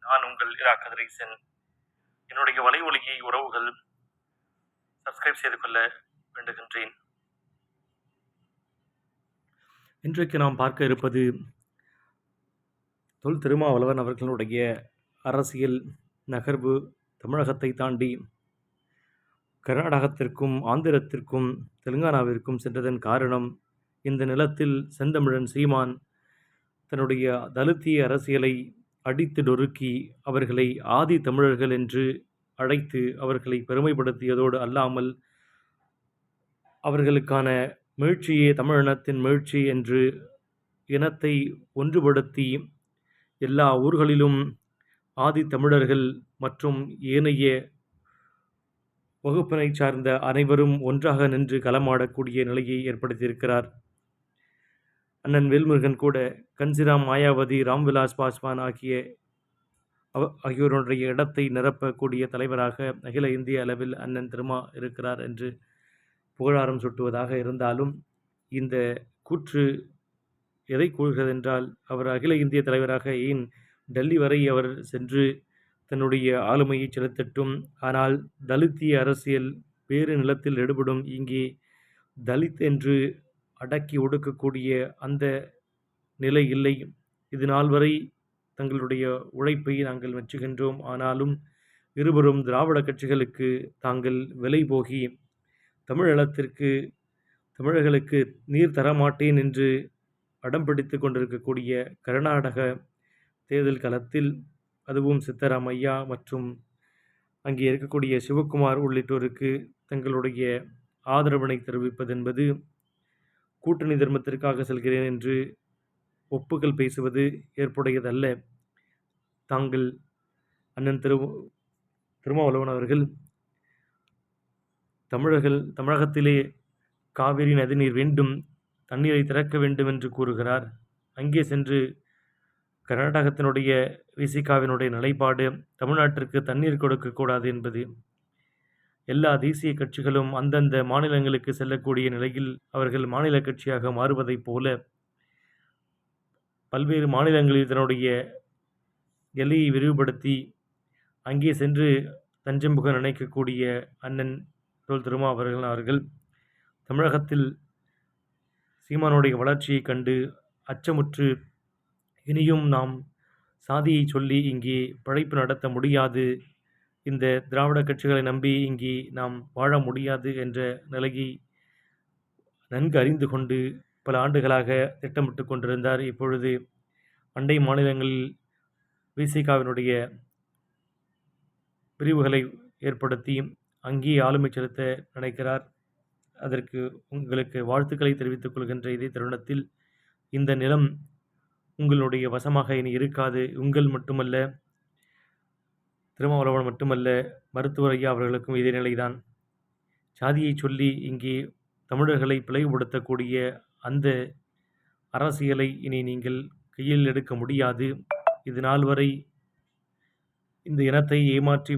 நான் உங்கள் இரா கதிரேசன். என்னுடைய வலை ஒலியை உறவுகள் சப்ஸ்கிரைப் செய்து கொள்ள வேண்டுகின்றேன். இன்றைக்கு நாம் பார்க்க இருப்பது தொல் திருமாவளவன் அவர்களுடைய அரசியல் நகர்வு தமிழகத்தை தாண்டி கர்நாடகத்திற்கும் ஆந்திரத்திற்கும் தெலுங்கானாவிற்கும் சென்றதன் காரணம், இந்த நிலத்தில் செந்தமிழன் சீமான் தன்னுடைய தலித்திய அரசியலை அடித்து நொறுக்கி அவர்களை ஆதி தமிழர்கள் என்று அழைத்து அவர்களை பெருமைப்படுத்தியதோடு அல்லாமல் அவர்களுக்கான மீழ்ச்சியே தமிழினத்தின் மீழ்ச்சி என்று இனத்தை ஒன்றுபடுத்தி எல்லா ஊர்களிலும் ஆதி தமிழர்கள் மற்றும் ஏனைய வகுப்பினை சார்ந்த அனைவரும் ஒன்றாக நின்று களமாடக்கூடிய நிலையை ஏற்படுத்தியிருக்கிறார். அண்ணன் வேல்முருகன் கூட கன்சிராம், மாயாவதி, ராம்விலாஸ் பாஸ்வான் ஆகியோருடைய இடத்தை நிரப்பக்கூடிய தலைவராக அகில இந்திய அளவில் அண்ணன் திருமா இருக்கிறார் என்று புகழாரம் சுட்டுவதாக இருந்தாலும், இந்த கூற்று எதை கூறுகிறது என்றால், அவர் அகில இந்திய தலைவராக ஏன் டெல்லி வரை அவர் சென்று தன்னுடைய ஆளுமையை செலுத்தட்டும், ஆனால் தலித்திய அரசியல் வேறு நிலத்தில் எடுபடும் இங்கே தலித் என்று அடக்கி ஒடுக்கக்கூடிய அந்த நிலை இல்லை. இது நாள் வரை தங்களுடைய உழைப்பை நாங்கள் மெச்சுகின்றோம். ஆனாலும் இருவரும் திராவிட கட்சிகளுக்கு தாங்கள் விலை போகி தமிழர்களுக்கு நீர் தரமாட்டேன் என்று அடம் பிடித்து கொண்டிருக்கக்கூடிய கர்நாடக தேர்தல் களத்தில், அதுவும் சித்தராமையா மற்றும் அங்கே இருக்கக்கூடிய சிவகுமார் உள்ளிட்டோருக்கு தங்களுடைய ஆதரவினை தெரிவிப்பது என்பது கூட்டணி தர்மத்திற்காக செல்கிறேன் என்று ஒப்புகள் பேசுவது ஏற்புடையதல்ல. தாங்கள் அண்ணன் திருமாவளவன் அவர்கள் தமிழகத்திலே காவிரி நதிநீர் வேண்டும், தண்ணீரை திறக்க வேண்டும் என்று கூறுகிறார். அங்கே சென்று கர்நாடகத்தினுடைய விசிகாவினுடைய நிலைப்பாடு தமிழ்நாட்டிற்கு தண்ணீர் கொடுக்கக்கூடாது என்பது. எல்லா தேசிய கட்சிகளும் அந்தந்த மாநிலங்களுக்கு செல்லக்கூடிய நிலையில் அவர்கள் மாநில கட்சியாக மாறுவதைப் போல பல்வேறு மாநிலங்களில் தன்னுடைய எல்லையை விரிவுபடுத்தி அங்கே சென்று தஞ்சம் புக நினைக்கக்கூடிய அண்ணன் தொல் திருமாவளவன் அவர்கள் தமிழகத்தில் சீமானுடைய வளர்ச்சியை கண்டு அச்சமுற்று, இனியும் நாம் சாதியை சொல்லி இங்கே பிழைப்பு நடத்த முடியாது, இந்த திராவிட கட்சிகளை நம்பி இங்கே நாம் வாழ முடியாது என்ற நிலையை நன்கு அறிந்து கொண்டு பல ஆண்டுகளாக திட்டமிட்டு கொண்டிருந்தார். இப்பொழுது அண்டை மாநிலங்களில் விசிகாவினுடைய பிரிவுகளை ஏற்படுத்தி அங்கே ஆளுமை செலுத்த நினைக்கிறார். அதற்கு உங்களுக்கு வாழ்த்துக்களை தெரிவித்துக் கொள்கின்ற இதே தருணத்தில், இந்த நிலம் உங்களுடைய வசமாக இனி இருக்காது. உங்கள் மட்டுமல்ல, திருமாவளவன் மட்டுமல்ல, மருத்துவர் ஐயா அவர்களுக்கும் இதே நிலைதான். சாதியை சொல்லி இங்கே தமிழர்களை பிளவுபடுத்தக்கூடிய அந்த அரசியலை இனி நீங்கள் கையில் எடுக்க முடியாது. இது நாள் வரை இந்த இனத்தை ஏமாற்றி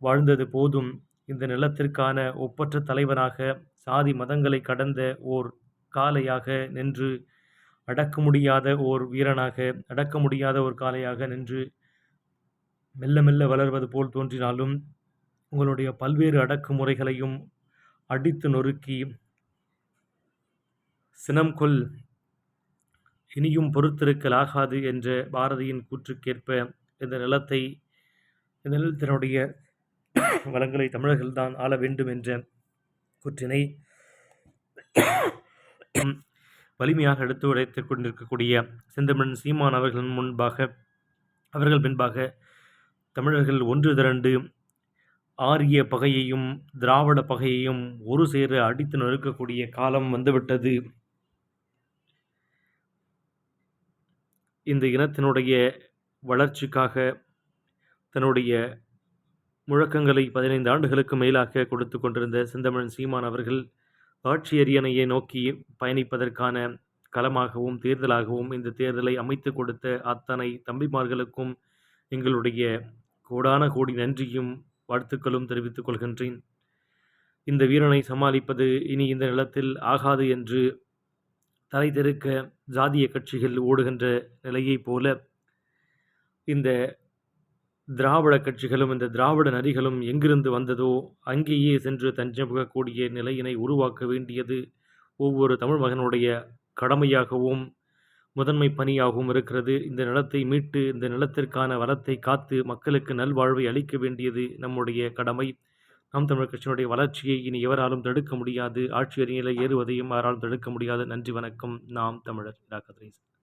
வாழ்ந்தது போதும். இந்த நிலத்திற்கான ஒப்பற்ற தலைவனாக சாதி மதங்களை கடந்த ஓர் காளையாக நின்று, அடக்க முடியாத ஓர் வீரனாக, அடக்க முடியாத ஒரு காளையாக நின்று மெல்ல மெல்ல வளர்வது போல் தோன்றினாலும், உங்களுடைய பல்வேறு அடக்குமுறைகளையும் அடித்து நொறுக்கி சினம் கொள், இனியும் பொறுத்திருக்கலாகாது என்ற பாரதியின் கூற்றுக்கேற்ப இந்த நிலத்தினுடைய வளங்களை தமிழர்கள்தான் ஆள வேண்டும் என்ற கூற்றினை வலிமையாக எடுத்து உரைத்துக் கொண்டிருக்கக்கூடிய செந்தமிழன் சீமான் அவர்கள் பின்பாக தமிழர்கள் ஒன்று திரண்டு ஆரிய பகையையும் திராவிட பகையையும் ஒரு சேர அடித்து நொறுக்கக்கூடிய காலம் வந்துவிட்டது. இந்த இனத்தினுடைய வளர்ச்சிக்காக தன்னுடைய முழக்கங்களை 15 ஆண்டுகளுக்கு மேலாக கொடுத்து கொண்டிருந்த செந்தமிழன் சீமான் அவர்கள் ஆட்சி அரியணையை நோக்கி பயணிப்பதற்கான களமாகவும் தேர்தலாகவும் இந்த தேர்தலை அமைத்து கொடுத்த அத்தனை தம்பிமார்களுக்கும் எங்களுடைய கோடான கோடி நன்றியும் வாழ்த்துக்களும் தெரிவித்துக் கொள்கின்றேன். இந்த வீரனை சமாளிப்பது இனி இந்த நிலத்தில் ஆகாது என்று தலை தெருக்க ஜாதிய கட்சிகள் ஓடுகின்ற நிலையைப் போல இந்த திராவிட கட்சிகளும், இந்த திராவிட நரிகளும் எங்கிருந்து வந்ததோ, அங்கேயே சென்று தஞ்சம் புகக்கூடிய நிலையினை உருவாக்க வேண்டியது ஒவ்வொரு தமிழ் மகனுடைய கடமையாகவும், முதன்மை பணியாகவும் இருக்கிறது. இந்த நிலத்தை மீட்டு, இந்த நிலத்திற்கான வளத்தை காத்து, மக்களுக்கு நல்வாழ்வை அளிக்க வேண்டியது நம்முடைய கடமை. நாம் தமிழர் கட்சியினுடைய வளர்ச்சியை இனி எவராலும் தடுக்க முடியாது. ஆட்சி அரியணையில் ஏறுவதையும் யாராலும் தடுக்க முடியாது. நன்றி, வணக்கம். நாம் தமிழர். இரா. கதிரேசன்.